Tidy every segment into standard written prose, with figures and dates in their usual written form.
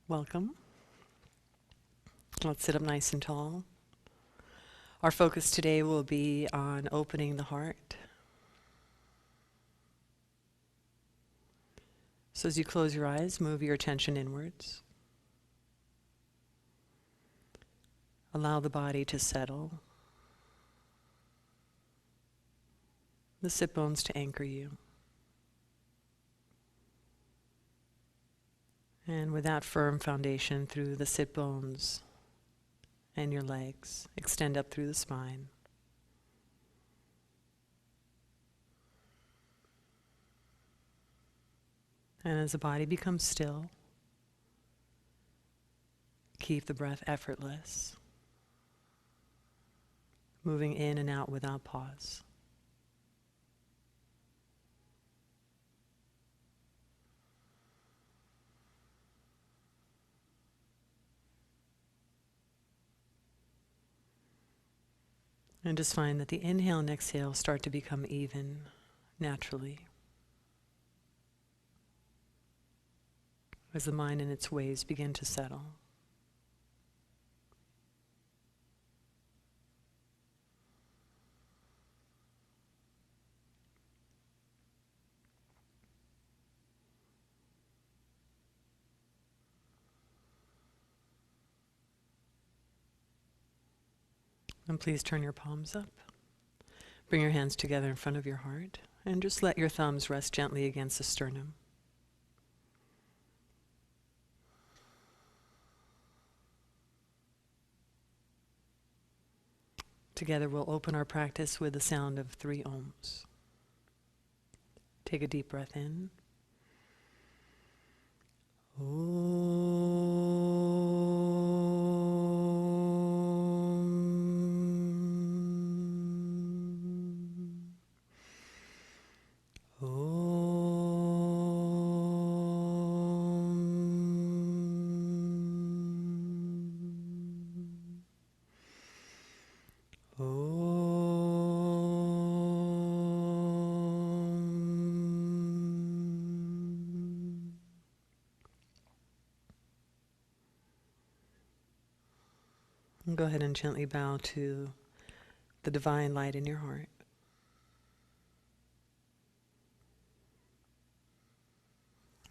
Welcome. Let's sit up nice and tall. Our focus today will be on opening the heart. So as you close your eyes, move your attention inwards. Allow the body to settle. The sit bones to anchor you. And with that firm foundation through the sit bones and your legs, extend up through the spine. And as the body becomes still, keep the breath effortless, moving in and out without pause. And just find that the inhale and exhale start to become even naturally as the mind and its ways begin to settle. And please turn your palms up. Bring your hands together in front of your heart and just let your thumbs rest gently against the sternum. Together we'll open our practice with the sound of 3 ohms. Take a deep breath in. Go ahead and gently bow to the divine light in your heart.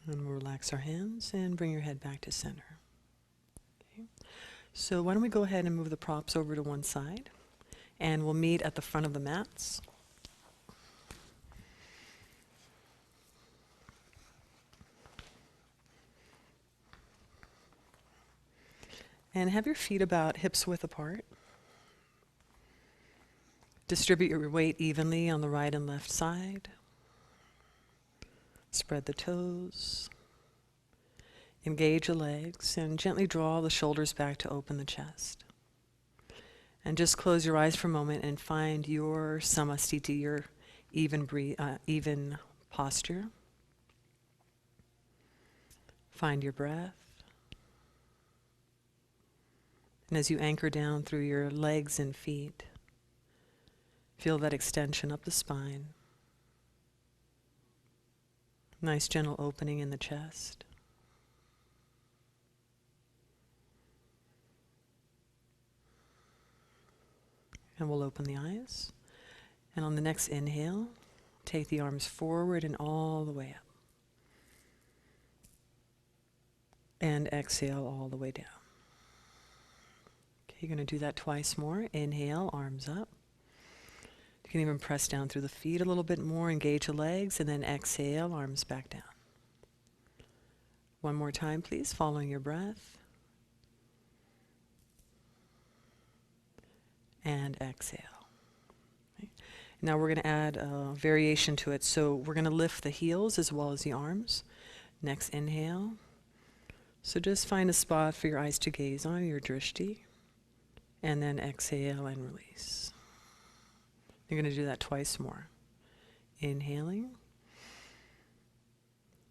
And we'll relax our hands and bring your head back to center. Okay. So why don't we go ahead and move the props over to one side, and we'll meet at the front of the mats. And have your feet about hips width apart. Distribute your weight evenly on the right and left side. Spread the toes. Engage the legs and gently draw the shoulders back to open the chest. And just close your eyes for a moment and find your samastiti, your even posture. Find your breath. And as you anchor down through your legs and feet, feel that extension up the spine. Nice gentle opening in the chest. And we'll open the eyes. And on the next inhale, take the arms forward and all the way up. And exhale all the way down. Okay, you're going to do that twice more. Inhale, arms up. You can even press down through the feet a little bit more, engage the legs, and then exhale, arms back down. One more time, please, following your breath. And exhale. Okay. Now we're going to add a variation to it. So we're going to lift the heels as well as the arms. Next inhale. So just find a spot for your eyes to gaze on, your drishti. And then exhale and release. You're going to do that twice more. Inhaling.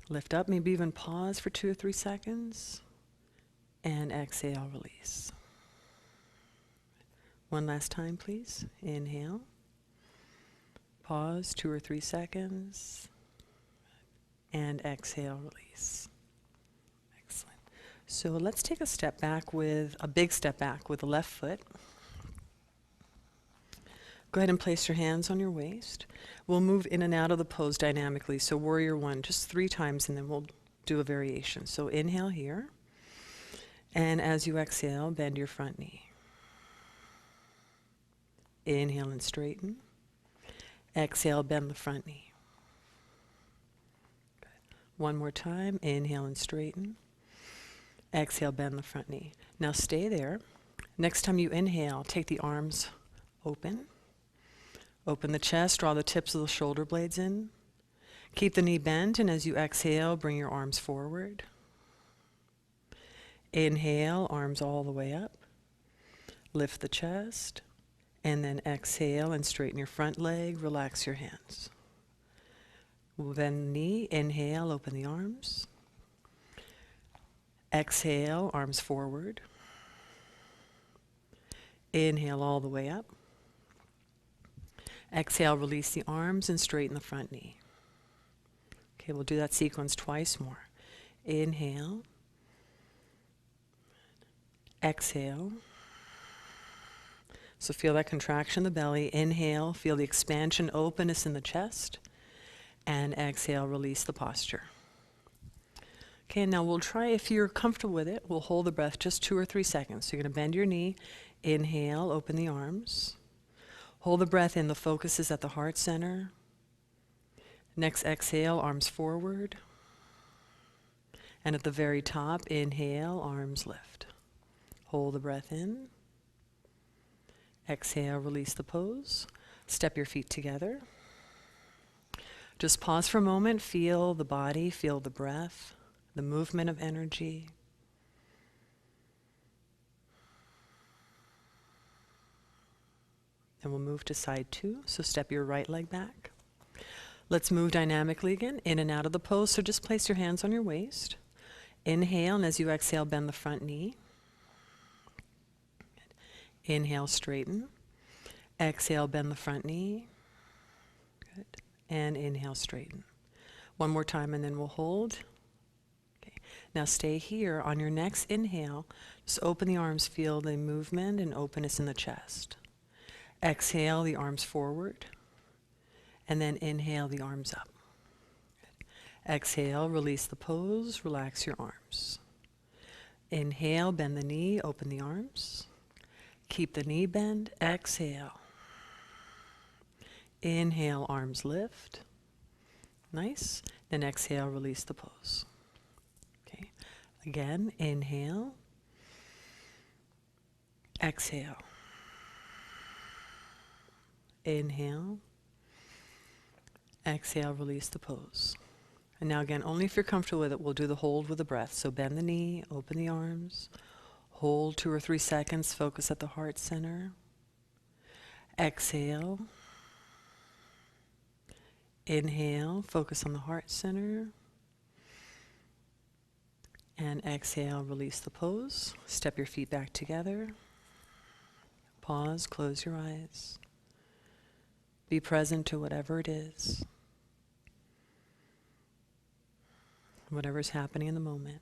Lift up, maybe even pause for 2 or 3 seconds. And exhale, release. One last time, please. Inhale. Pause 2 or 3 seconds. And exhale, release. Excellent. So let's take a step back with a big step back with the left foot. Go ahead and place your hands on your waist. We'll move in and out of the pose dynamically. So warrior one, just 3 times, and then we'll do a variation. So inhale here. And as you exhale, bend your front knee. Inhale and straighten. Exhale, bend the front knee. Good. One more time. Inhale and straighten. Exhale, bend the front knee. Now stay there. Next time you inhale, take the arms open. Open the chest, draw the tips of the shoulder blades in. Keep the knee bent, and as you exhale, bring your arms forward. Inhale, arms all the way up. Lift the chest, and then exhale and straighten your front leg, relax your hands. We'll bend the knee, inhale, open the arms. Exhale, arms forward. Inhale all the way up. Exhale, release the arms and straighten the front knee. Okay, we'll do that sequence twice more. Inhale. Exhale. So feel that contraction in the belly. Inhale, feel the expansion, openness in the chest. And exhale, release the posture. Okay, now we'll try, if you're comfortable with it, we'll hold the breath just 2 or 3 seconds. So you're going to bend your knee. Inhale, open the arms. Hold the breath in. The focus is at the heart center. Next exhale, arms forward. And at the very top, inhale, arms lift. Hold the breath in. Exhale, release the pose. Step your feet together. Just pause for a moment. Feel the body, feel the breath, the movement of energy. And we'll move to side 2. So step your right leg back. Let's move dynamically again, in and out of the pose. So just place your hands on your waist. Inhale, and as you exhale, bend the front knee. Inhale, straighten. Exhale, bend the front knee. Good. And inhale, straighten. One more time, and then we'll hold. Okay. Now stay here. On your next inhale, just open the arms, feel the movement and openness in the chest. Exhale, the arms forward, and then inhale, the arms up. Good. Exhale, release the pose, relax your arms. Inhale, bend the knee, open the arms. Keep the knee bend, exhale. Inhale, arms lift. Nice. Then exhale, release the pose. Okay. Again, inhale. Exhale. Inhale. Exhale, release the pose. And now again, only if you're comfortable with it, we'll do the hold with the breath. So bend the knee, open the arms, hold 2 or 3 seconds, focus at the heart center. Exhale. Inhale, focus on the heart center. And exhale, release the pose. Step your feet back together. Pause, close your eyes. Be present to whatever it is, whatever's happening in the moment.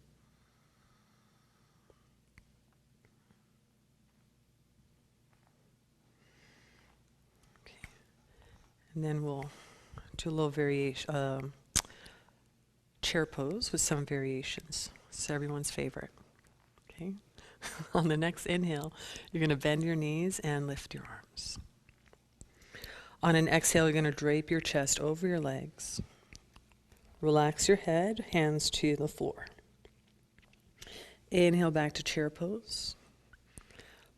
Okay. And then we'll do a little variation, chair pose with some variations. It's everyone's favorite. Okay. On the next inhale, you're going to bend your knees and lift your arms. On an exhale, you're going to drape your chest over your legs. Relax your head, hands to the floor. Inhale back to chair pose.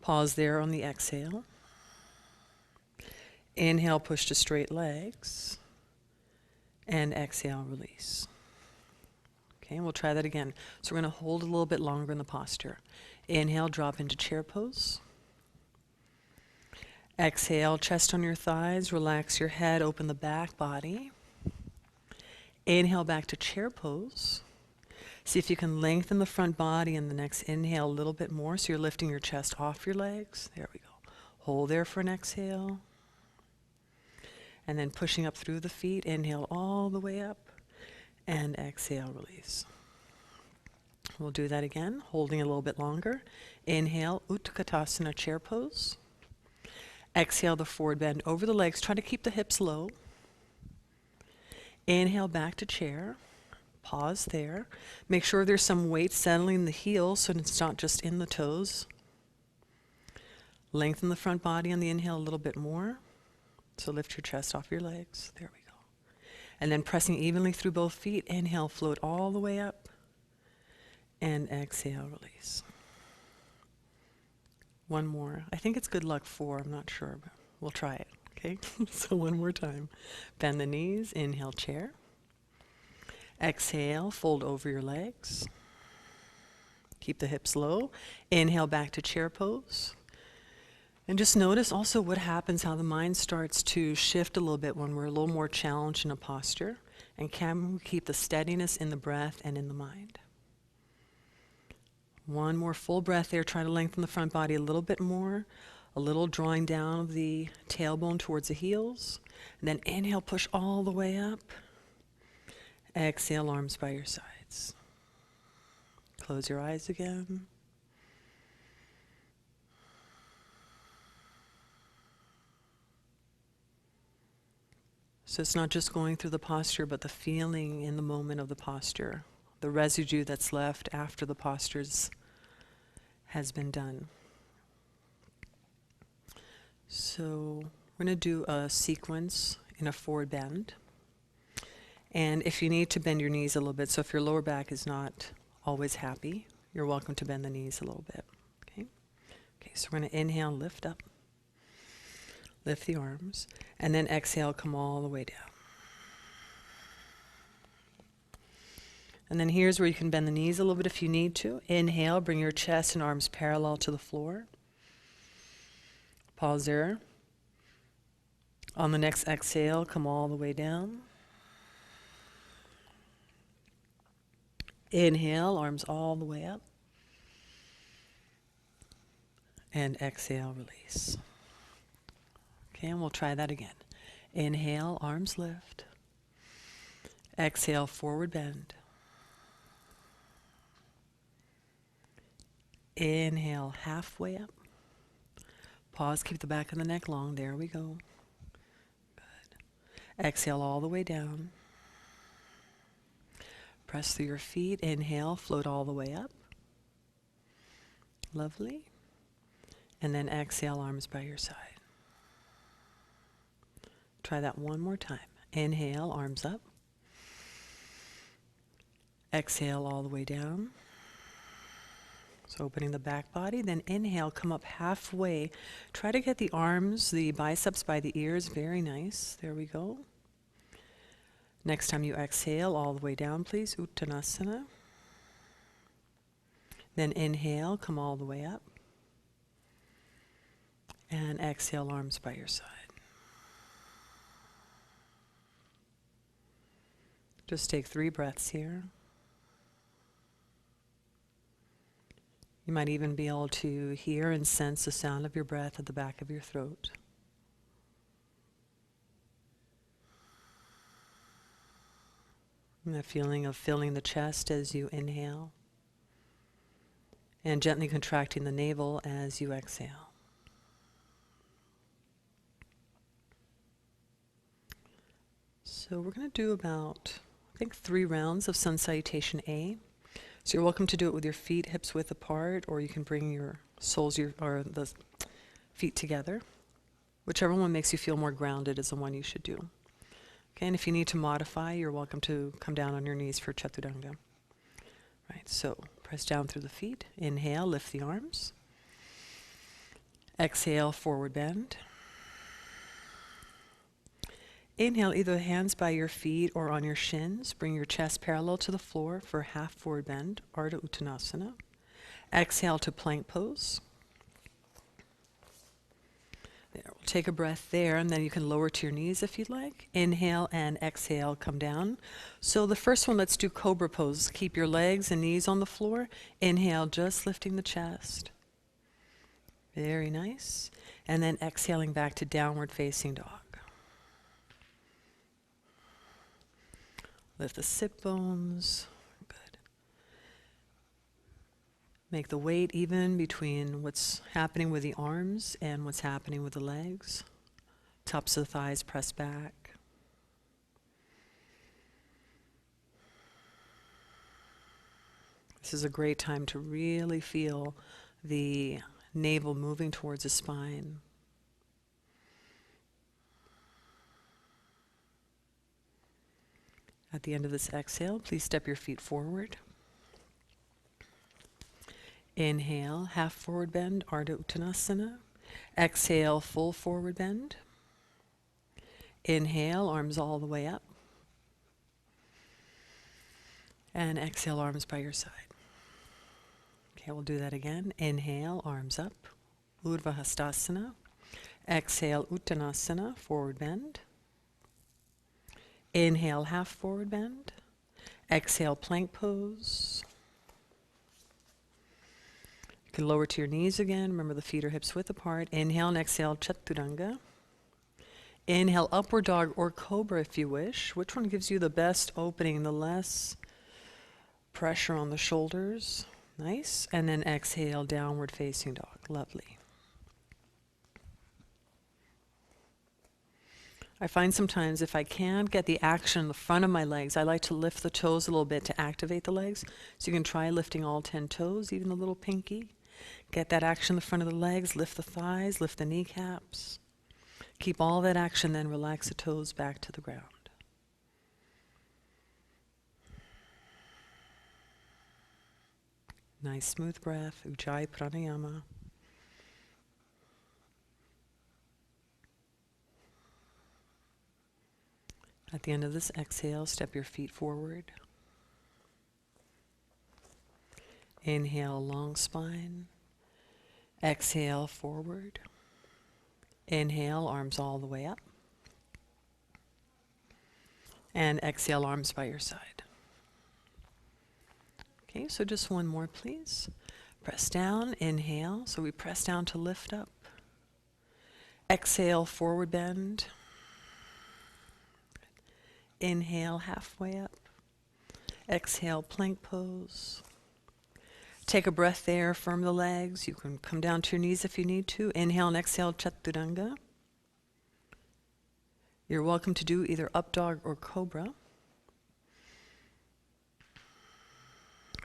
Pause there on the exhale. Inhale, push to straight legs. And exhale, release. Okay, and we'll try that again. So we're going to hold a little bit longer in the posture. Inhale, drop into chair pose. Exhale, chest on your thighs, relax your head, open the back body. Inhale back to chair pose. See if you can lengthen the front body in the next inhale a little bit more, so you're lifting your chest off your legs. There we go. Hold there for an exhale. And then pushing up through the feet, inhale all the way up, and exhale, release. We'll do that again, holding a little bit longer. Inhale, Utkatasana, chair pose. Exhale, the forward bend over the legs. Try to keep the hips low. Inhale, back to chair. Pause there. Make sure there's some weight settling the heels so it's not just in the toes. Lengthen the front body on the inhale a little bit more. So lift your chest off your legs. There we go. And then pressing evenly through both feet. Inhale, float all the way up. And exhale, release. One more. I think it's good luck 4. I'm not sure, but we'll try it. Okay? So one more time. Bend the knees. Inhale, chair. Exhale, fold over your legs. Keep the hips low. Inhale, back to chair pose. And just notice also what happens, how the mind starts to shift a little bit when we're a little more challenged in a posture. And can we keep the steadiness in the breath and in the mind? One more full breath there. Try to lengthen the front body a little bit more. A little drawing down of the tailbone towards the heels. And then inhale, push all the way up. Exhale, arms by your sides. Close your eyes again. So it's not just going through the posture, but the feeling in the moment of the posture. The residue that's left after the postures has been done. So we're going to do a sequence in a forward bend. And if you need to bend your knees a little bit, so if your lower back is not always happy, you're welcome to bend the knees a little bit. Okay? Okay, so we're going to inhale, lift up. Lift the arms. And then exhale, come all the way down. And then here's where you can bend the knees a little bit if you need to. Inhale, bring your chest and arms parallel to the floor. Pause there. On the next exhale, come all the way down. Inhale, arms all the way up. And exhale, release. Okay, and we'll try that again. Inhale, arms lift. Exhale, forward bend. Inhale, halfway up. Pause, keep the back of the neck long. There we go. Good. Exhale all the way down. Press through your feet. Inhale, float all the way up. Lovely. And then exhale, arms by your side. Try that one more time. Inhale, arms up. Exhale all the way down. So opening the back body, then inhale, come up halfway. Try to get the arms, the biceps by the ears. Very nice. There we go. Next time you exhale, all the way down, please. Uttanasana. Then inhale, come all the way up. And exhale, arms by your side. Just take 3 breaths here. You might even be able to hear and sense the sound of your breath at the back of your throat. And the feeling of filling the chest as you inhale. And gently contracting the navel as you exhale. So we're going to do about, I think, 3 rounds of Sun Salutation A. So you're welcome to do it with your feet hips width apart, or you can bring your soles or the feet together. Whichever one makes you feel more grounded is the one you should do. Okay, and if you need to modify, you're welcome to come down on your knees for Chaturanga. Right, so press down through the feet. Inhale, lift the arms. Exhale, forward bend. Inhale, either hands by your feet or on your shins. Bring your chest parallel to the floor for half forward bend, Ardha Uttanasana. Exhale to plank pose. There, we'll take a breath there, and then you can lower to your knees if you'd like. Inhale and exhale, come down. So the first one, let's do cobra pose. Keep your legs and knees on the floor. Inhale, just lifting the chest. Very nice. And then exhaling back to downward facing dog. Lift the sit bones. Good. Make the weight even between what's happening with the arms and what's happening with the legs. Tops of the thighs press back. This is a great time to really feel the navel moving towards the spine. At the end of this exhale, please step your feet forward. Inhale, half forward bend, Ardha Uttanasana. Exhale, full forward bend. Inhale, arms all the way up. And exhale, arms by your side. Okay, we'll do that again. Inhale, arms up, Urdhva Hastasana. Exhale, Uttanasana, forward bend. Inhale, half forward bend. Exhale, plank pose. You can lower to your knees again. Remember the feet are hips width apart. Inhale and exhale, Chaturanga. Inhale, upward dog or cobra if you wish. Which one gives you the best opening, the less pressure on the shoulders? Nice. And then exhale, downward facing dog. Lovely. I find sometimes if I can't get the action in the front of my legs, I like to lift the toes a little bit to activate the legs. So you can try lifting all 10 toes, even the little pinky. Get that action in the front of the legs, lift the thighs, lift the kneecaps. Keep all that action, then relax the toes back to the ground. Nice smooth breath, Ujjayi Pranayama. At the end of this exhale, step your feet forward. Inhale, long spine. Exhale, forward. Inhale, arms all the way up. And exhale, arms by your side. Okay, so just one more, please. Press down, inhale. So we press down to lift up. Exhale, forward bend. Inhale, halfway up. Exhale, plank pose. Take a breath there, firm the legs. You can come down to your knees if you need to. Inhale and exhale, Chaturanga. You're welcome to do either up dog or cobra.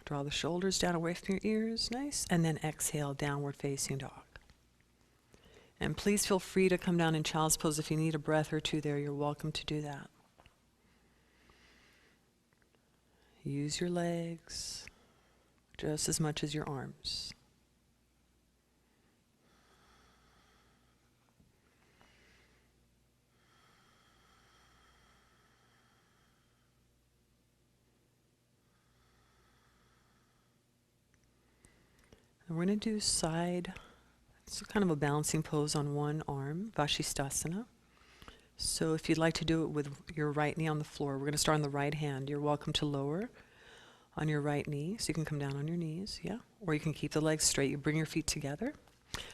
Draw the shoulders down away from your ears, nice. And then exhale, downward facing dog. And please feel free to come down in child's pose if you need a breath or two there. You're welcome to do that. Use your legs just as much as your arms. And we're going to do side, it's kind of a balancing pose on one arm, Vashisthasana. So if you'd like to do it with your right knee on the floor, we're going to start on the right hand. You're welcome to lower on your right knee, so you can come down on your knees, yeah? Or you can keep the legs straight. You bring your feet together.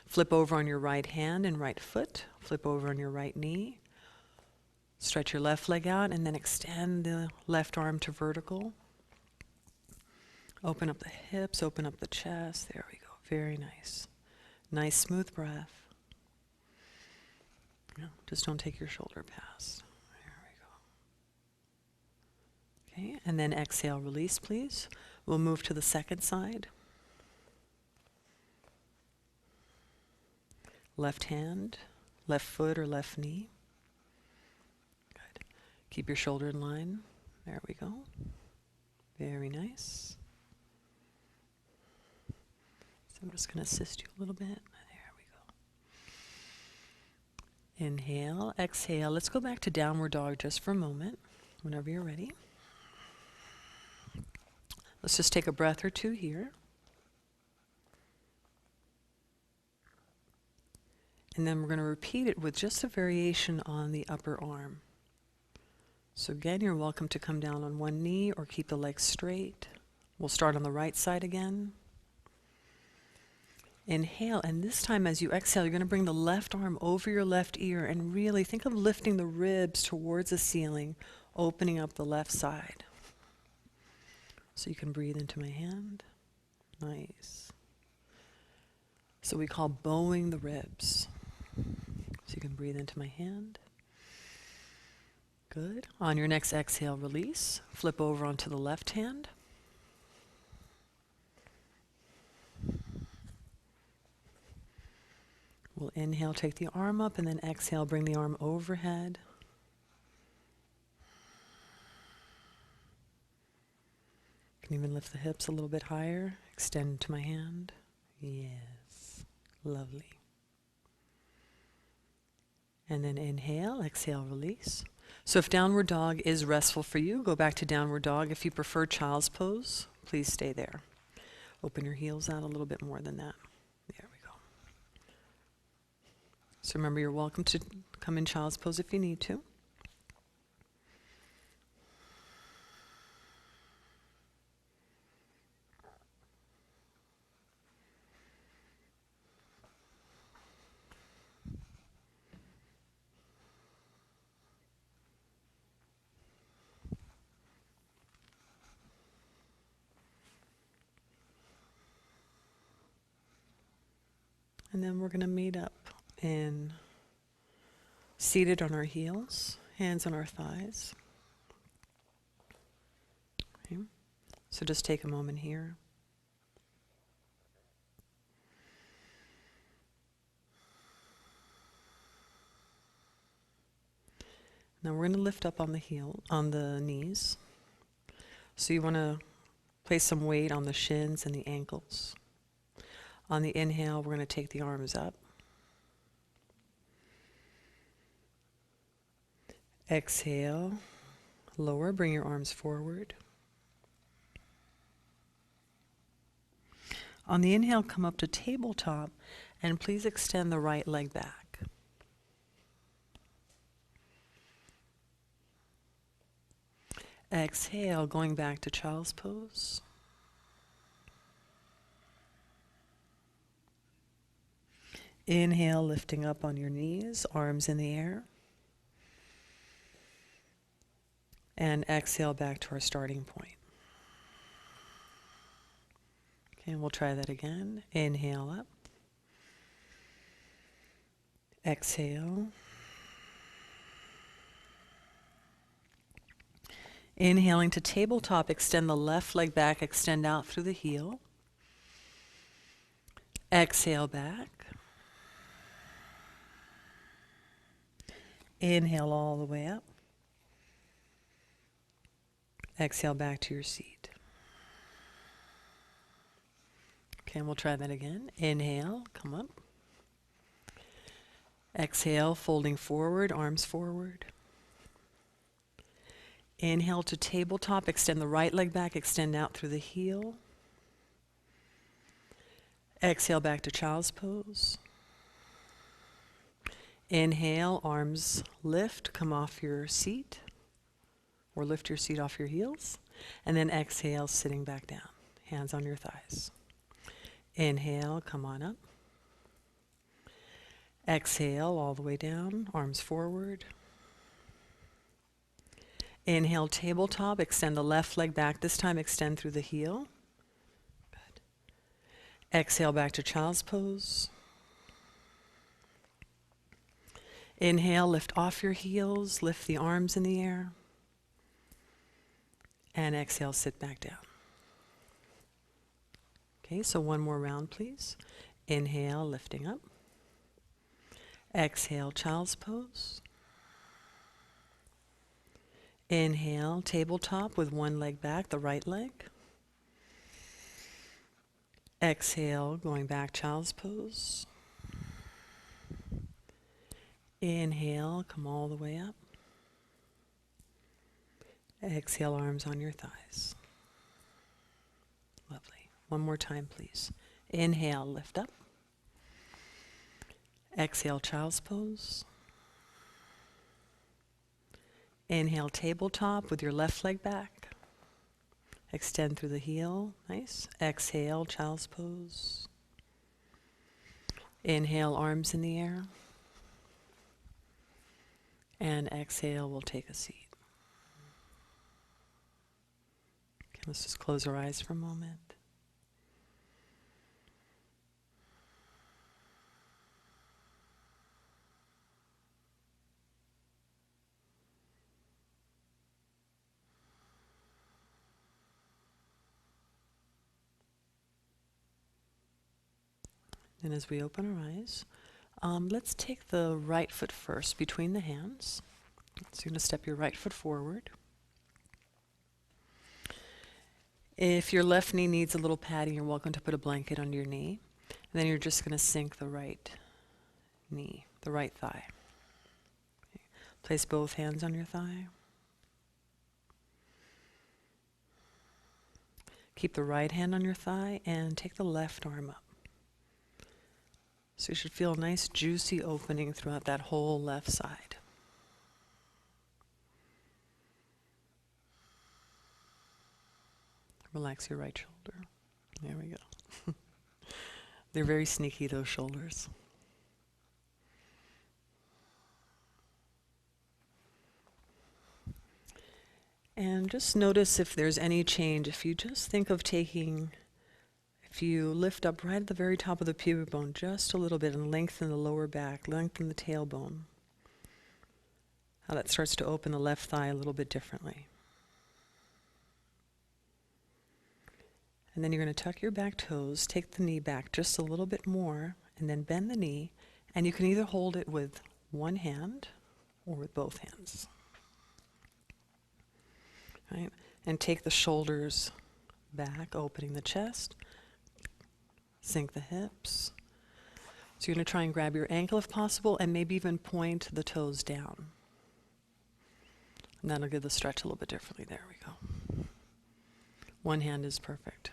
Flip over on your right hand and right foot. Flip over on your right knee. Stretch your left leg out and then extend the left arm to vertical. Open up the hips, open up the chest. There we go. Very nice. Nice smooth breath. No, just don't take your shoulder past. There we go. Okay, and then exhale, release, please. We'll move to the second side. Left hand, left foot or left knee. Good. Keep your shoulder in line. There we go. Very nice. So I'm just going to assist you a little bit. There we go. Inhale, exhale. Let's go back to downward dog just for a moment, whenever you're ready. Let's just take a breath or two here. And then we're going to repeat it with just a variation on the upper arm. So again, you're welcome to come down on one knee or keep the legs straight. We'll start on the right side again. Inhale, and this time as you exhale, you're going to bring the left arm over your left ear and really think of lifting the ribs towards the ceiling, opening up the left side. So you can breathe into my hand. Nice. So we call bowing the ribs. So you can breathe into my hand. Good. On your next exhale, release. Flip over onto the left hand. We'll inhale, take the arm up, and then exhale, bring the arm overhead. You can even lift the hips a little bit higher. Extend to my hand. Yes. Lovely. And then inhale, exhale, release. So if downward dog is restful for you, go back to downward dog. If you prefer child's pose, please stay there. Open your heels out a little bit more than that. There we go. So remember, you're welcome to come in child's pose if you need to. And then we're going to meet up in seated on our heels, hands on our thighs. Okay. So just take a moment here. Now we're going to lift up on the knees. So you want to place some weight on the shins and the ankles. On the inhale, we're going to take the arms up. Exhale, lower, bring your arms forward. On the inhale, come up to tabletop, and please extend the right leg back. Exhale, going back to child's pose. Inhale, lifting up on your knees, arms in the air. And exhale back to our starting point. Okay, and we'll try that again. Inhale up. Exhale. Inhaling to tabletop, extend the left leg back, extend out through the heel. Exhale back. Inhale all the way up. Exhale back to your seat. Okay, and we'll try that again. Inhale, come up. Exhale, folding forward, arms forward. Inhale to tabletop, extend the right leg back, extend out through the heel. Exhale back to child's pose. Inhale, arms lift, come off your seat, or lift your seat off your heels. And then exhale, sitting back down, hands on your thighs. Inhale, come on up. Exhale, all the way down, arms forward. Inhale, tabletop, extend the left leg back. This time extend through the heel. Good. Exhale back to child's pose. Inhale, lift off your heels, lift the arms in the air. And exhale, sit back down. Okay, so one more round, please. Inhale, lifting up. Exhale, child's pose. Inhale, tabletop with one leg back, the right leg. Exhale, going back, child's pose. Inhale, come all the way up. Exhale, arms on your thighs. Lovely. One more time, please. Inhale, lift up. Exhale, child's pose. Inhale, tabletop with your left leg back. Extend through the heel. Nice. Exhale, child's pose. Inhale, arms in the air. And exhale, we'll take a seat. Okay, let's just close our eyes for a moment. And as we open our eyes, let's take the right foot first between the hands. So you're going to step your right foot forward. If your left knee needs a little padding, you're welcome to put a blanket under your knee. And then you're just going to sink the right knee, the right thigh. Okay. Place both hands on your thigh. Keep the right hand on your thigh and take the left arm up. So you should feel a nice juicy opening throughout that whole left side. Relax your right shoulder. There we go. They're very sneaky, those shoulders. And just notice if there's any change. If you just think of if you lift up right at the very top of the pubic bone just a little bit and lengthen the lower back, lengthen the tailbone, how that starts to open the left thigh a little bit differently. And then you're going to tuck your back toes, take the knee back just a little bit more, and then bend the knee. And you can either hold it with one hand or with both hands. Right? And take the shoulders back, opening the chest. Sink the hips. So you're going to try and grab your ankle if possible, and maybe even point the toes down. And that'll give the stretch a little bit differently. There we go. One hand is perfect.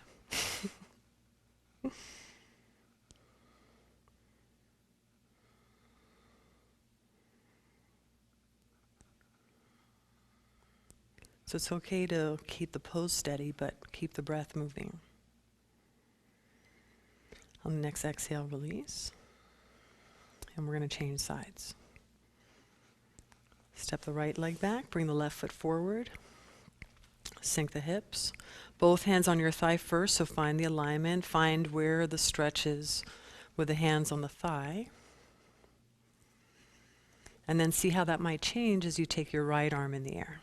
So it's okay to keep the pose steady, but keep the breath moving. On the next exhale, release. And we're going to change sides. Step the right leg back, bring the left foot forward. Sink the hips. Both hands on your thigh first, so find the alignment. Find where the stretch is with the hands on the thigh. And then see how that might change as you take your right arm in the air.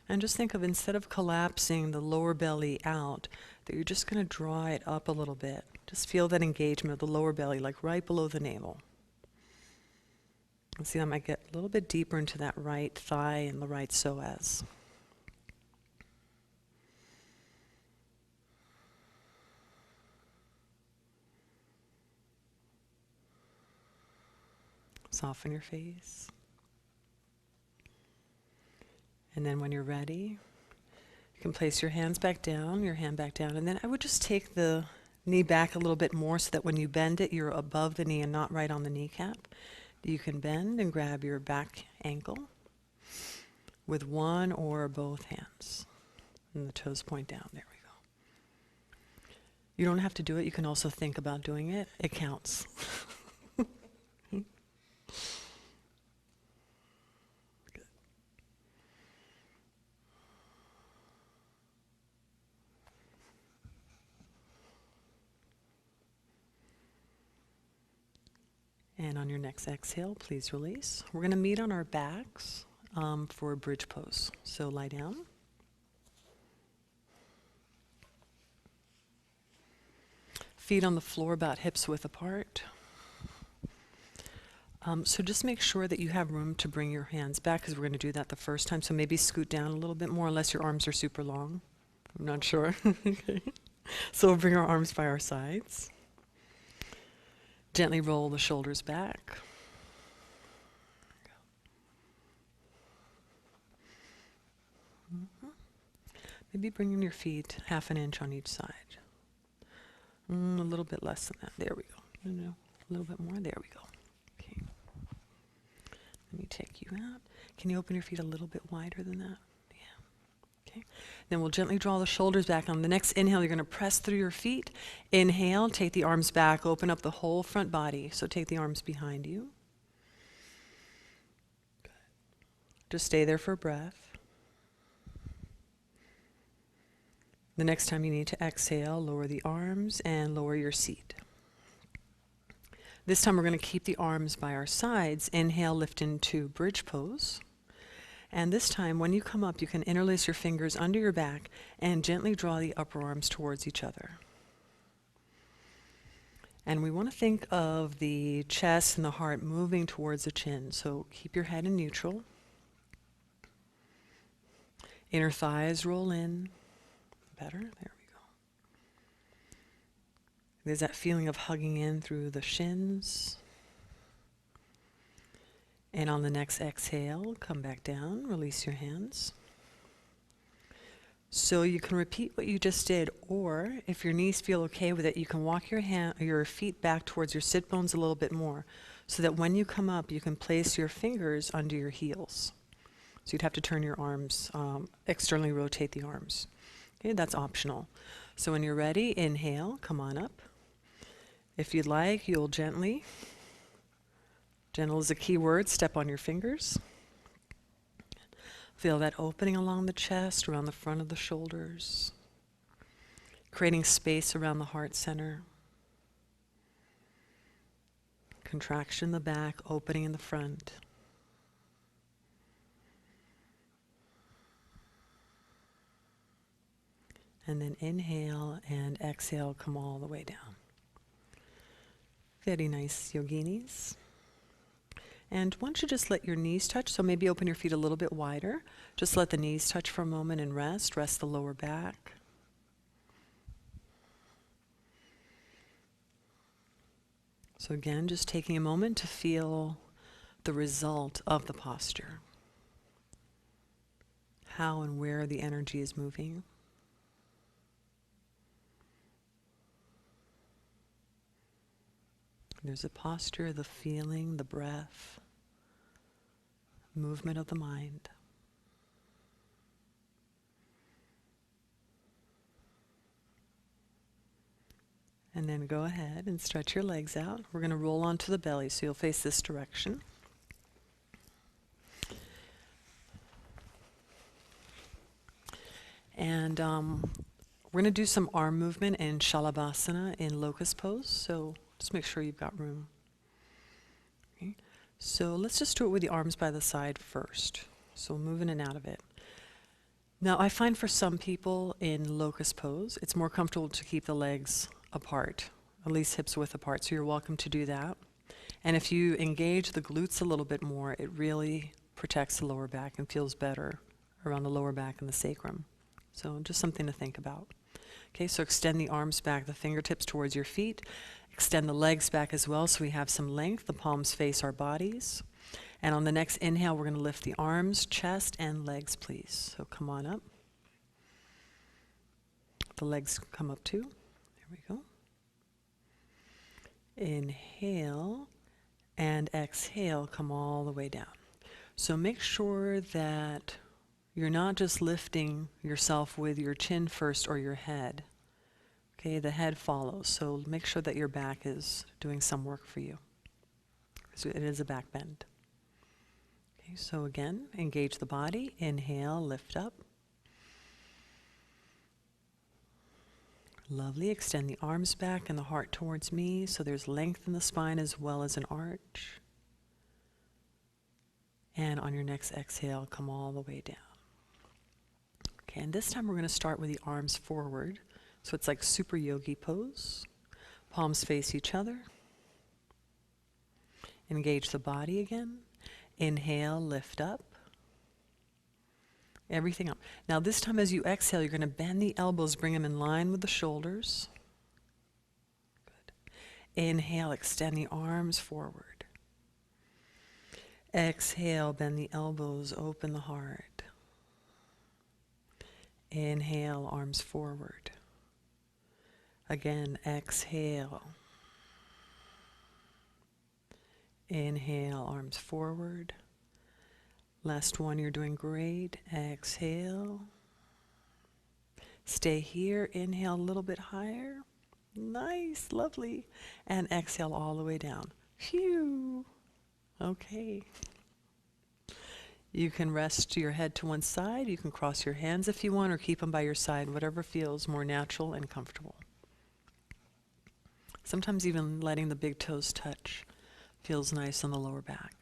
And just think of, instead of collapsing the lower belly out, that you're just going to draw it up a little bit. Just feel that engagement of the lower belly, like right below the navel. And see, I might get a little bit deeper into that right thigh and the right psoas. Soften your face. And then when you're ready, you can place your hands back down, your hand back down, and then I would just take the knee back a little bit more so that when you bend it, you're above the knee and not right on the kneecap. You can bend and grab your back ankle with one or both hands. And the toes point down. There we go. You don't have to do it. You can also think about doing it. It counts. And on your next exhale, please release. We're going to meet on our backs for a bridge pose. So lie down. Feet on the floor about hips width apart. So just make sure that you have room to bring your hands back, because we're going to do that the first time. So maybe scoot down a little bit more, unless your arms are super long. I'm not sure. Okay. So we'll bring our arms by our sides. Gently roll the shoulders back. Maybe bringing your feet half an inch on each side. A little bit less than that. There we go. No, a little bit more. There we go. Okay. Let me take you out. Can you open your feet a little bit wider than that? Yeah. Okay. Then we'll gently draw the shoulders back. On the next inhale, you're going to press through your feet. Inhale, take the arms back, open up the whole front body. So take the arms behind you. Good. Just stay there for a breath. The next time you need to exhale, lower the arms and lower your seat. This time we're going to keep the arms by our sides. Inhale, lift into bridge pose. And this time, when you come up, you can interlace your fingers under your back and gently draw the upper arms towards each other. And we want to think of the chest and the heart moving towards the chin. So keep your head in neutral. Inner thighs roll in. Better. There we go. There's that feeling of hugging in through the shins. And on the next exhale, come back down, release your hands. So you can repeat what you just did, or if your knees feel okay with it, you can walk your feet back towards your sit bones a little bit more, so that when you come up, you can place your fingers under your heels. So you'd have to turn your arms, externally rotate the arms. Okay, that's optional. So when you're ready, inhale, come on up. If you'd like, you'll gently, gentle is a key word, step on your fingers. Feel that opening along the chest, around the front of the shoulders, creating space around the heart center. Contraction in the back, opening in the front. And then inhale and exhale, come all the way down. Very nice, yoginis. And once you just let your knees touch, so maybe open your feet a little bit wider. Just let the knees touch for a moment and rest. Rest the lower back. So again, just taking a moment to feel the result of the posture. How and where the energy is moving. There's a posture, the feeling, the breath, movement of the mind. And then go ahead and stretch your legs out. We're going to roll onto the belly, so you'll face this direction. And we're going to do some arm movement in Shalabhasana in locust pose, so just make sure you've got room. Okay. So let's just do it with the arms by the side first. So move in and out of it. Now I find for some people in locust pose, it's more comfortable to keep the legs apart, at least hips width apart, so you're welcome to do that. And if you engage the glutes a little bit more, it really protects the lower back and feels better around the lower back and the sacrum. So just something to think about. Okay, so extend the arms back, the fingertips towards your feet. Extend the legs back as well so we have some length. The palms face our bodies. And on the next inhale, we're going to lift the arms, chest, and legs, please. So come on up. The legs come up too. There we go. Inhale and exhale, come all the way down. So make sure that you're not just lifting yourself with your chin first or your head. Okay, the head follows, so make sure that your back is doing some work for you. So it is a back bend. Okay, so again, engage the body. Inhale, lift up. Lovely. Extend the arms back and the heart towards me, so there's length in the spine as well as an arch. And on your next exhale, come all the way down. Okay, and this time we're going to start with the arms forward. So it's like super yogi pose. Palms face each other. Engage the body again. Inhale, lift up. Everything up. Now this time as you exhale, you're going to bend the elbows, bring them in line with the shoulders. Good. Inhale, extend the arms forward. Exhale, bend the elbows, open the heart. Inhale, arms forward. Again, exhale. Inhale, arms forward. Last one, you're doing great. Exhale. Stay here. Inhale a little bit higher. Nice, lovely. And exhale all the way down. Phew. Okay. You can rest your head to one side. You can cross your hands if you want, or keep them by your side, whatever feels more natural and comfortable. Sometimes even letting the big toes touch feels nice on the lower back.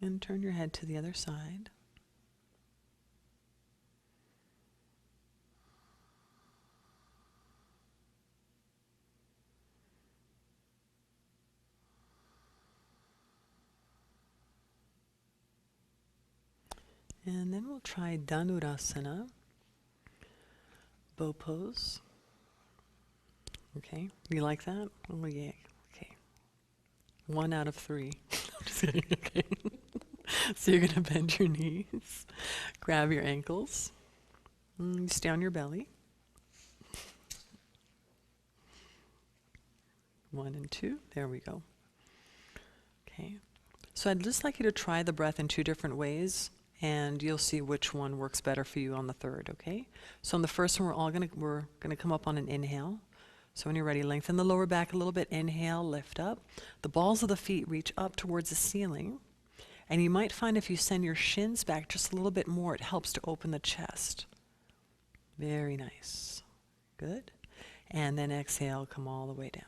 And turn your head to the other side. And then we'll try Dhanurasana, bow pose. Okay, you like that? Oh yeah, okay. 1 out of 3. I'm just kidding, okay. So you're gonna bend your knees, grab your ankles, stay on your belly. 1 and 2, there we go. Okay, so I'd just like you to try the breath in 2 different ways, and you'll see which one works better for you on the third, okay? So on the first one, we're gonna come up on an inhale. So when you're ready, lengthen the lower back a little bit. Inhale, lift up. The balls of the feet reach up towards the ceiling. And you might find if you send your shins back just a little bit more, it helps to open the chest. Very nice. Good. And then exhale, come all the way down.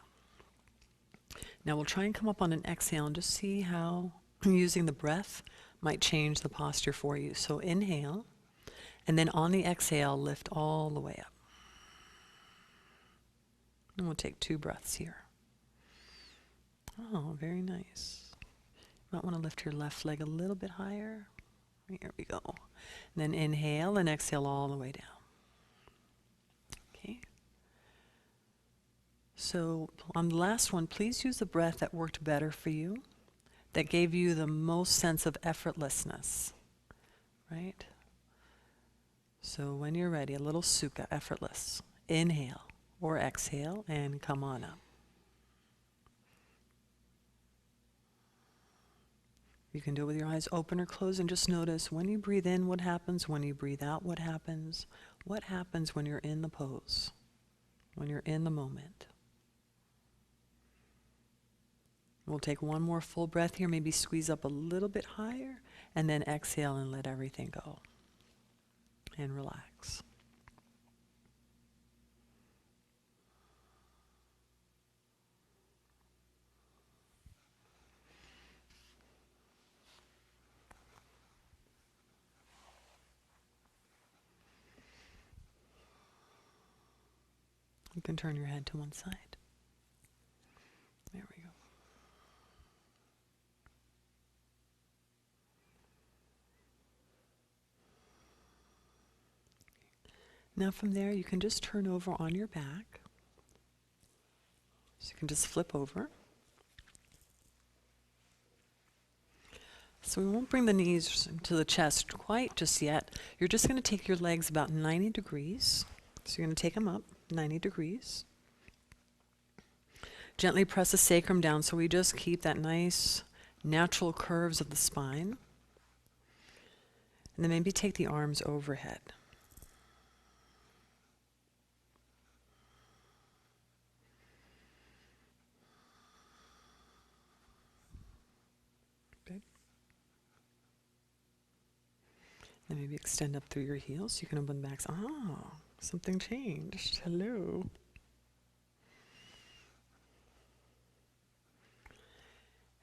Now we'll try and come up on an exhale and just see how using the breath might change the posture for you. So inhale, and then on the exhale, lift all the way up. And we'll take 2 breaths here. Oh, very nice. You might want to lift your left leg a little bit higher. Here we go. And then inhale and exhale all the way down. Okay. So on the last one, please use the breath that worked better for you, that gave you the most sense of effortlessness, right? So when you're ready, a little sukha, effortless. Inhale or exhale and come on up. You can do it with your eyes open or closed and just notice when you breathe in what happens, when you breathe out what happens when you're in the pose, when you're in the moment. We'll take 1 more full breath here, maybe squeeze up a little bit higher, and then exhale and let everything go. And relax. You can turn your head to one side. There we go. Now from there, you can just turn over on your back. So you can just flip over. So we won't bring the knees to the chest quite just yet. You're just going to take your legs about 90 degrees. So you're going to take them up 90 degrees. Gently press the sacrum down so we just keep that nice natural curves of the spine. And then maybe take the arms overhead. Good. And maybe extend up through your heels. You can open the backs. Oh, something changed. Hello.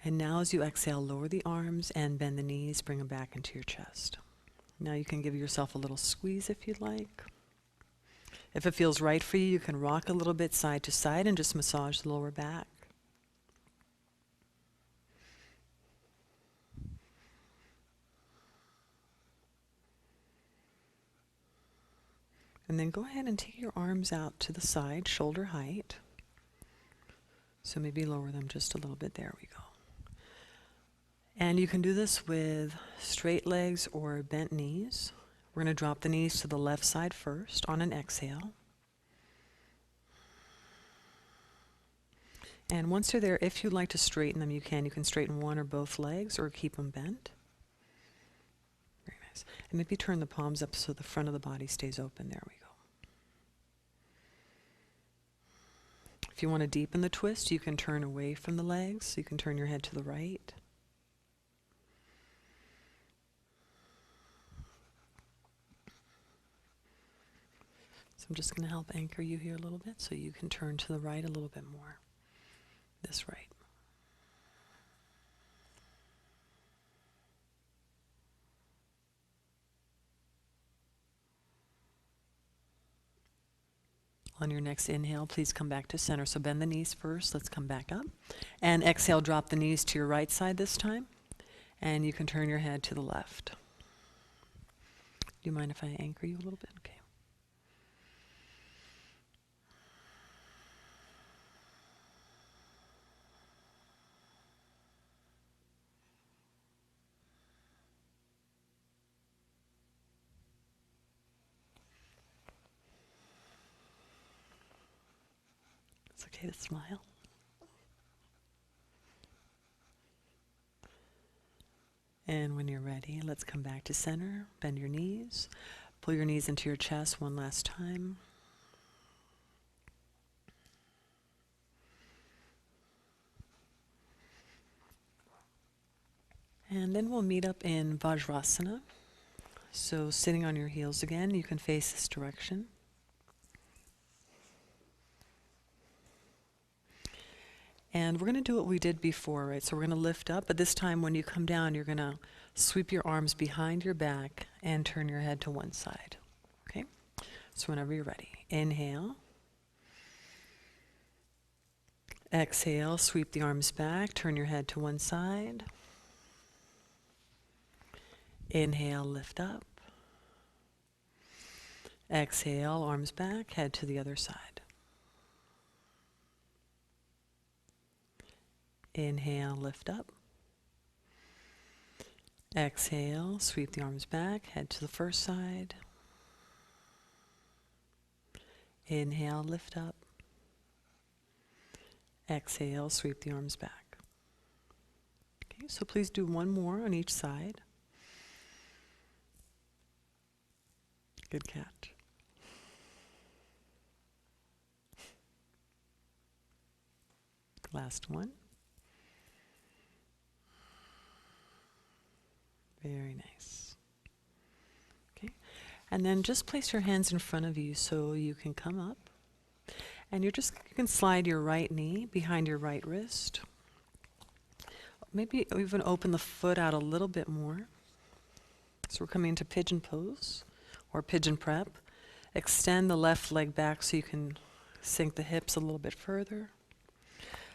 And now as you exhale, lower the arms and bend the knees, bring them back into your chest. Now you can give yourself a little squeeze if you'd like. If it feels right for you, you can rock a little bit side to side and just massage the lower back. And then go ahead and take your arms out to the side, shoulder height. So maybe lower them just a little bit. There we go. And you can do this with straight legs or bent knees. We're going to drop the knees to the left side first on an exhale. And once you're there, if you'd like to straighten them, you can. You can straighten one or both legs or keep them bent. Very nice. And maybe turn the palms up so the front of the body stays open. There we go. If you want to deepen the twist, you can turn away from the legs. So you can turn your head to the right. So I'm just going to help anchor you here a little bit so you can turn to the right a little bit more. This right. On your next inhale, please come back to center. So bend the knees first. Let's come back up. And exhale, drop the knees to your right side this time. And you can turn your head to the left. Do you mind if I anchor you a little bit? Okay. It's okay to smile. And when you're ready, let's come back to center. Bend your knees. Pull your knees into your chest one last time. And then we'll meet up in Vajrasana. So sitting on your heels again, you can face this direction. And we're going to do what we did before, right? So we're going to lift up, but this time when you come down, you're going to sweep your arms behind your back and turn your head to one side. Okay? So whenever you're ready. Inhale. Exhale, sweep the arms back, turn your head to one side. Inhale, lift up. Exhale, arms back, head to the other side. Inhale, lift up. Exhale, sweep the arms back, head to the first side. Inhale, lift up. Exhale, sweep the arms back. Okay, so please do one more on each side. Good catch. Last one. Very nice. Okay, and then just place your hands in front of you so you can come up. And you can slide your right knee behind your right wrist. Maybe even open the foot out a little bit more. So we're coming into pigeon pose or pigeon prep. Extend the left leg back so you can sink the hips a little bit further.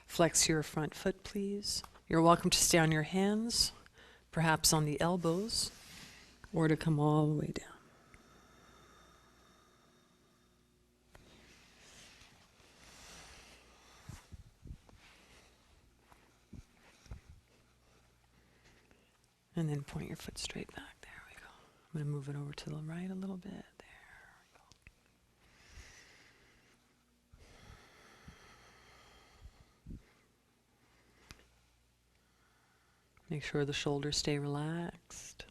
Flex your front foot, please. You're welcome to stay on your hands, perhaps on the elbows, or to come all the way down. And then point your foot straight back. There we go. I'm going to move it over to the right a little bit. There we go. Make sure the shoulders stay relaxed.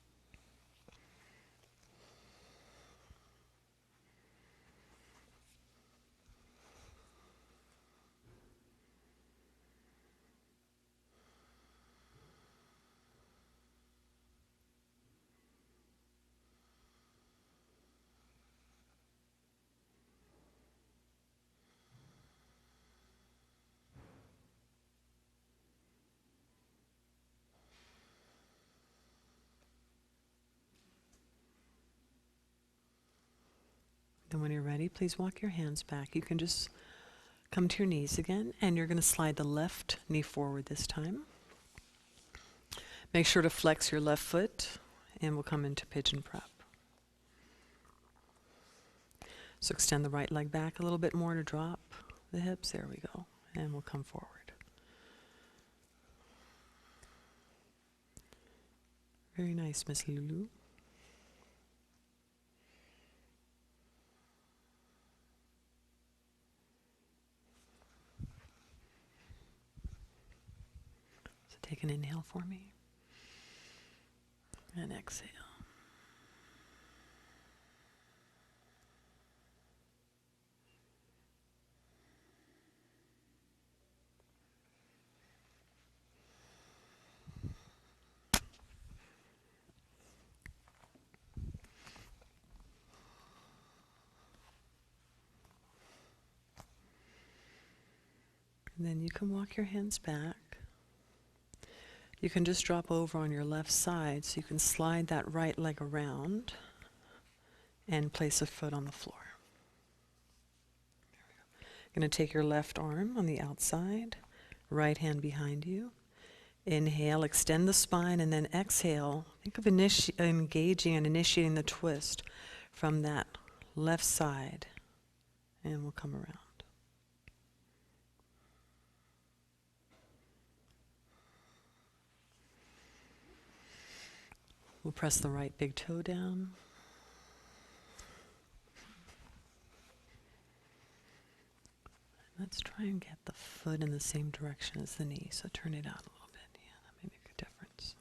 Then when you're ready, please walk your hands back. You can just come to your knees again, and you're going to slide the left knee forward this time. Make sure to flex your left foot, and we'll come into pigeon prep. So extend the right leg back a little bit more to drop the hips. There we go. And we'll come forward. Very nice, Miss Lulu. So take an inhale for me. And exhale. And then you can walk your hands back. You can just drop over on your left side, so you can slide that right leg around and place a foot on the floor. Going to take your left arm on the outside, right hand behind you. Inhale, extend the spine, and then exhale. Think of engaging and initiating the twist from that left side, and we'll come around. We'll press the right big toe down. Let's try and get the foot in the same direction as the knee, so turn it out a little bit. Yeah, that may make a difference.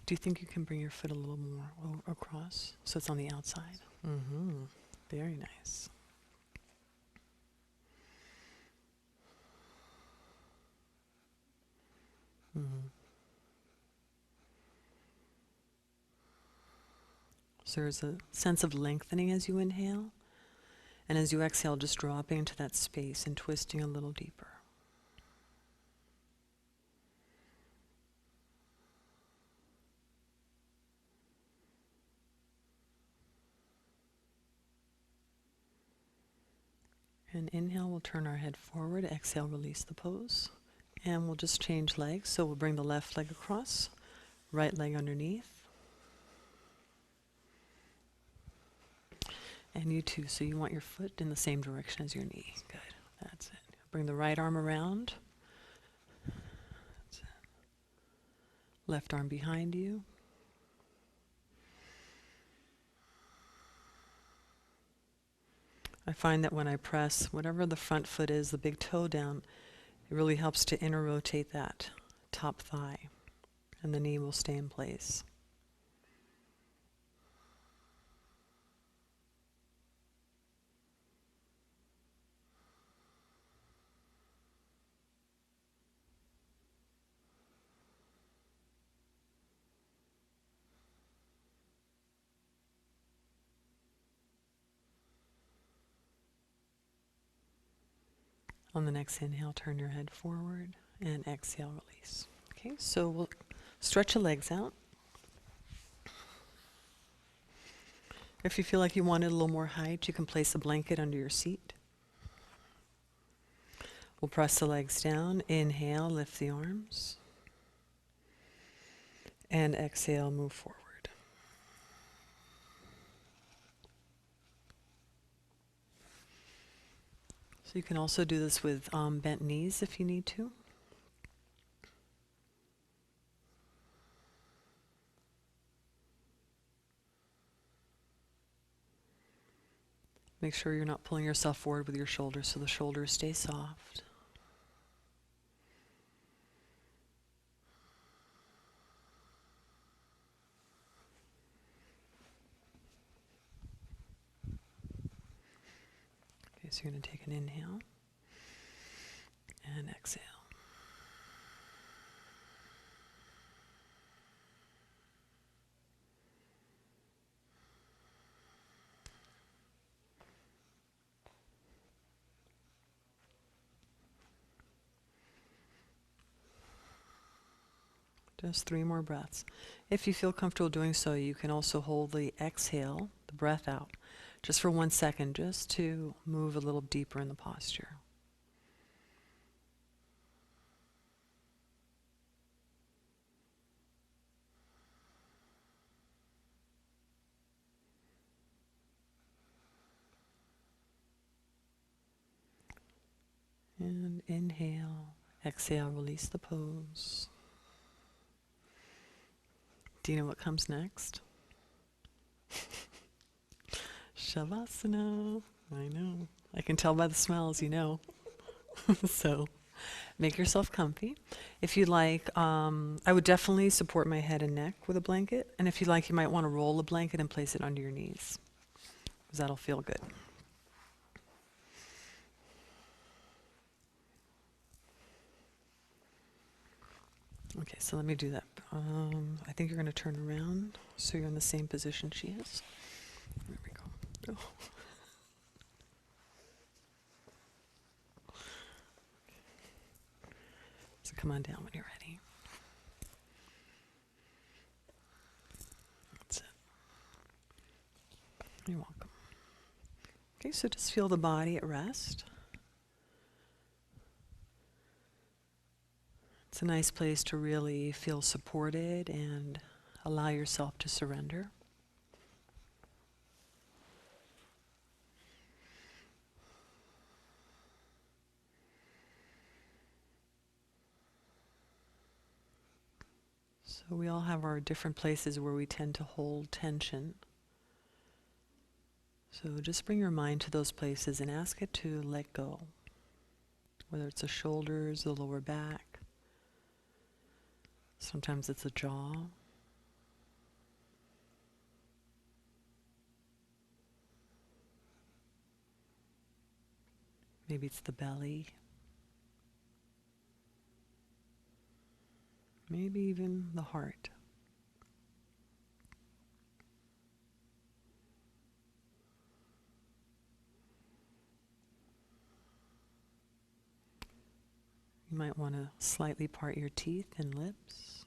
Do you think you can bring your foot a little more across so it's on the outside? Mm-hmm. Very nice. Mm-hmm. So there's a sense of lengthening as you inhale, and as you exhale, just dropping into that space and twisting a little deeper. And inhale, we'll turn our head forward. Exhale, release the pose. And we'll just change legs. So we'll bring the left leg across, right leg underneath. And you too, so you want your foot in the same direction as your knee. Good, that's it. Bring the right arm around. That's it. Left arm behind you. I find that when I press whatever the front foot is, the big toe down, it really helps to inner rotate that top thigh, and the knee will stay in place. On the next inhale, turn your head forward, and exhale, release. Okay, so we'll stretch the legs out. If you feel like you wanted a little more height, you can place a blanket under your seat. We'll press the legs down. Inhale, lift the arms. And exhale, move forward. So you can also do this with bent knees if you need to. Make sure you're not pulling yourself forward with your shoulders so the shoulders stay soft. Okay, so you're going to take an inhale and exhale. Just 3 more breaths. If you feel comfortable doing so, you can also hold the exhale, the breath out, just for 1 second, just to move a little deeper in the posture. And inhale, exhale, release the pose. Do you know what comes next? Shavasana. I know. I can tell by the smells, you know. So make yourself comfy. If you'd like, I would definitely support my head and neck with a blanket. And if you'd like, you might want to roll a blanket and place it under your knees, because that'll feel good. Okay, so let me do that. I think you're going to turn around so you're in the same position she is. There we go. Oh. So come on down when you're ready. You're welcome. Okay, so just feel the body at rest. It's a nice place to really feel supported and allow yourself to surrender. So we all have our different places where we tend to hold tension. So just bring your mind to those places and ask it to let go. Whether it's the shoulders, the lower back, sometimes it's the jaw. Maybe it's the belly. Maybe even the heart. You might want to slightly part your teeth and lips.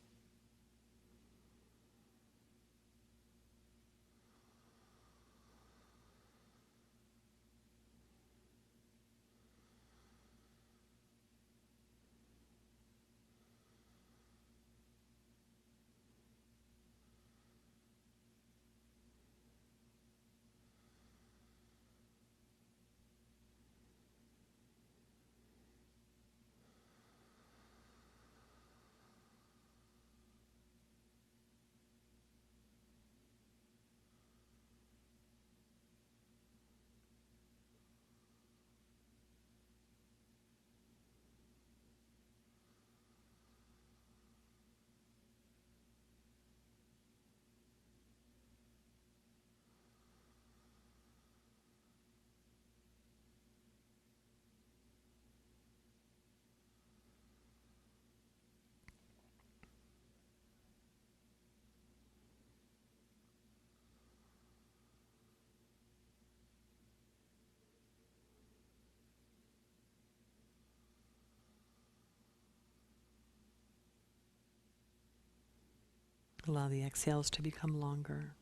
Allow the exhales to become longer.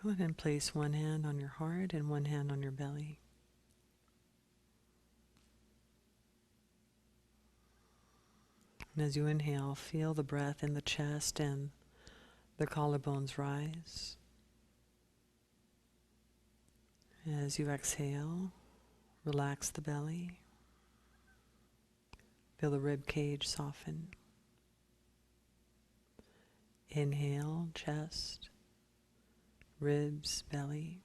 Go ahead and place one hand on your heart and one hand on your belly. And as you inhale, feel the breath in the chest and the collarbones rise. As you exhale, relax the belly. Feel the rib cage soften. Inhale, chest, ribs, belly.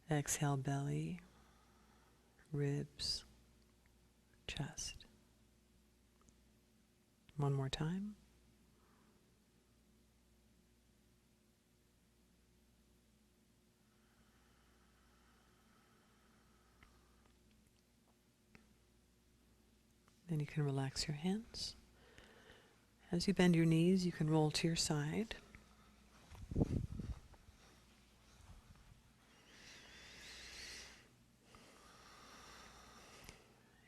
Exhale, belly, ribs, chest. One more time. Then you can relax your hands. As you bend your knees, you can roll to your side.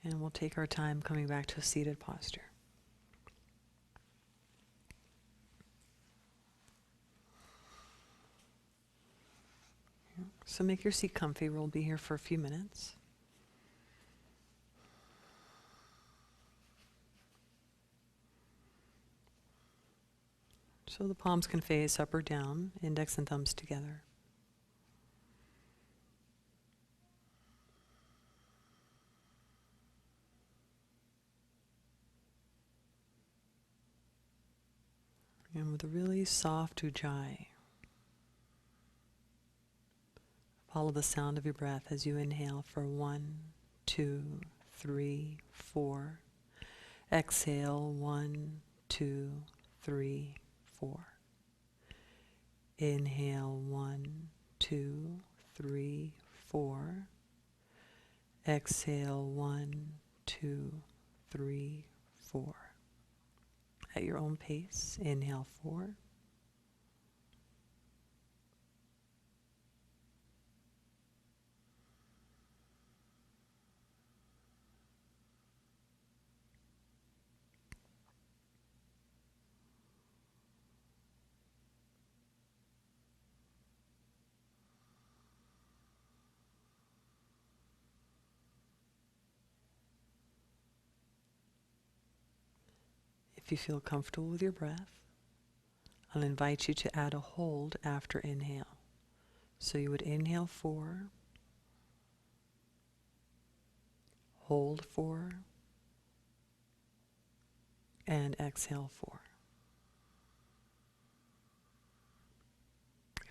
And we'll take our time coming back to a seated posture. So make your seat comfy. We'll be here for a few minutes. So the palms can face up or down, index and thumbs together. And with a really soft ujjayi, follow the sound of your breath as you inhale for 1, 2, 3, 4. Exhale, 1, 2, 3, 4. Inhale, 1, 2, 3, 4. Exhale, 1, 2, 3, 4. At your own pace, inhale 4. If you feel comfortable with your breath, I'll invite you to add a hold after inhale. So you would inhale 4, hold 4, and exhale 4.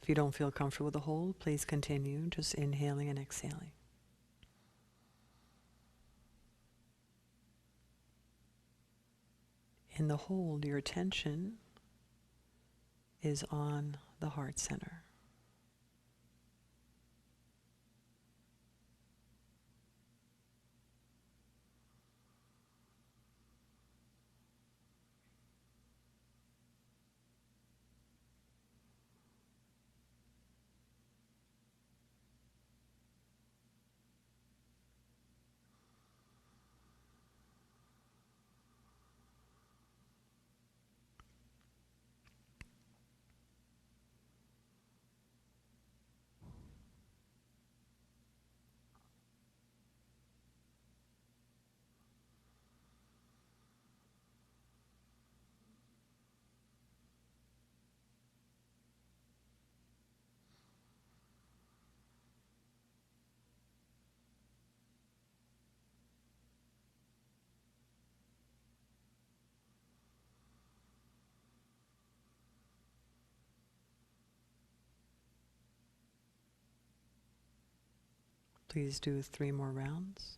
If you don't feel comfortable with the hold, please continue just inhaling and exhaling. In the hold, your attention is on the heart center. Please do 3 more rounds.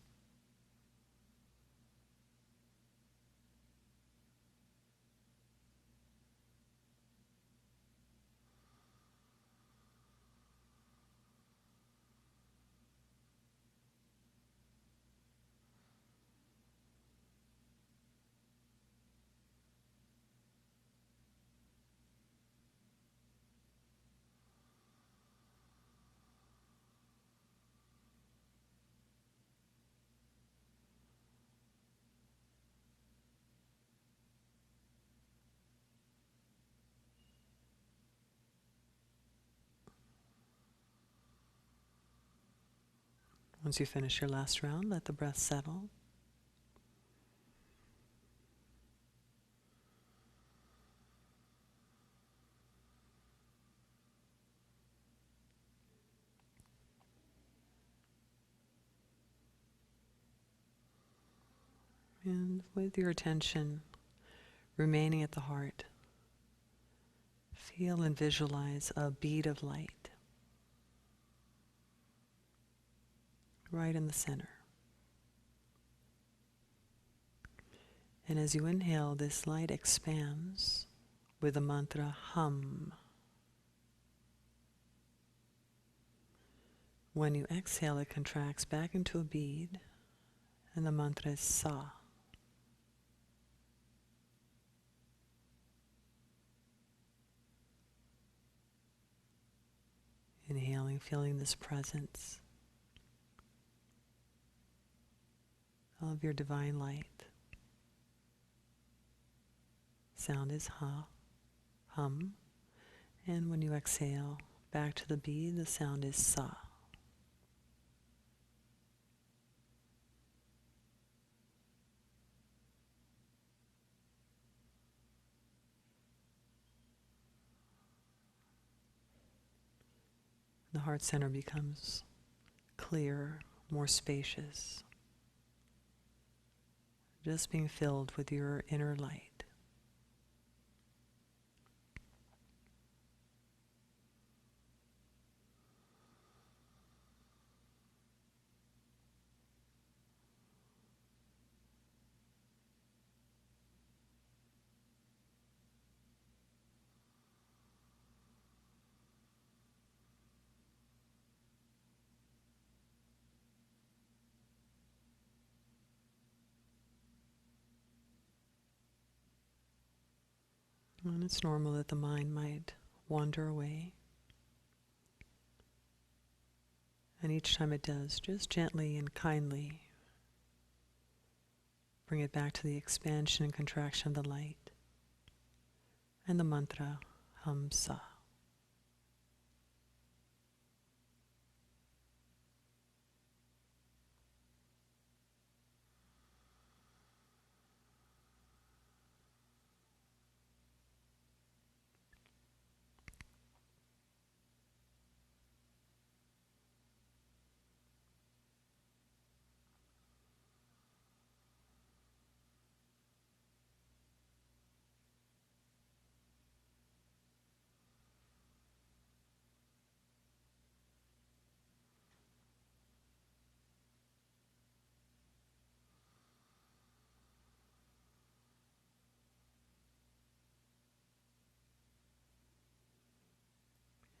Once you finish your last round, let the breath settle. And with your attention remaining at the heart, Feel and visualize a bead of light right in the center. And as you inhale, this light expands with the mantra hum. When you exhale, it contracts back into a bead, and the mantra is sa. Inhaling, feeling this presence of your divine light. Sound is ha, hum. And when you exhale, back to the bead, the sound is sa. The heart center becomes clearer, more spacious, just being filled with your inner light. And it's normal that the mind might wander away. And each time it does, just gently and kindly bring it back to the expansion and contraction of the light and the mantra hum sa.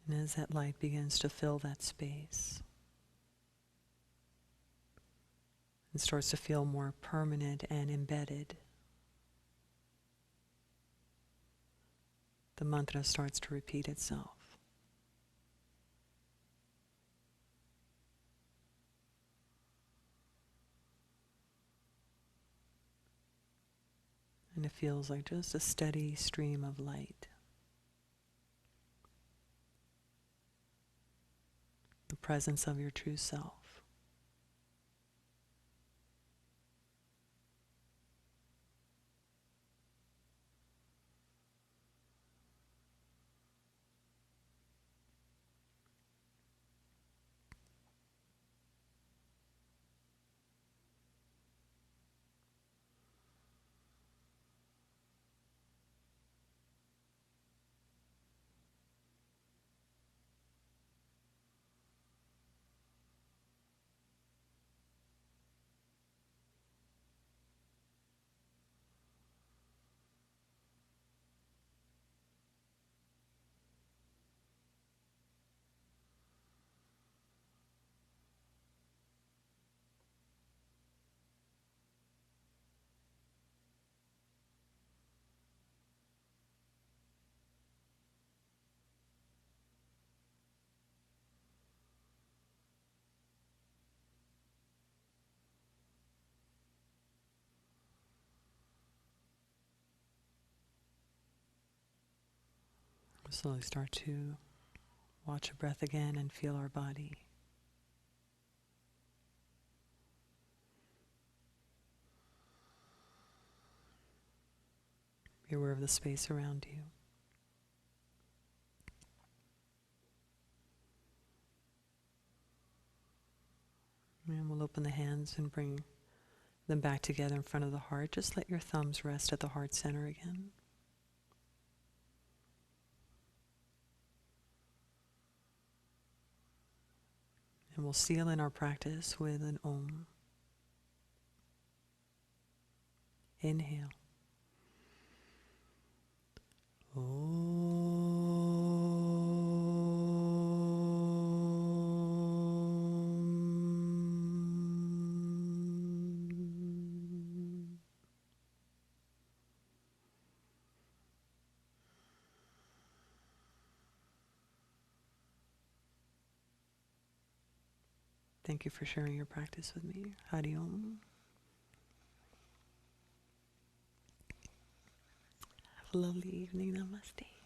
And as that light begins to fill that space, it starts to feel more permanent and embedded. The mantra starts to repeat itself. And it feels like just a steady stream of light. The presence of your true self. Slowly start to watch a breath again and feel our body. Be aware of the space around you. And we'll open the hands and bring them back together in front of the heart. Just let your thumbs rest at the heart center again. And we'll seal in our practice with an Om. Inhale. Thank you for sharing your practice with me. Hari Om. Have a lovely evening. Namaste.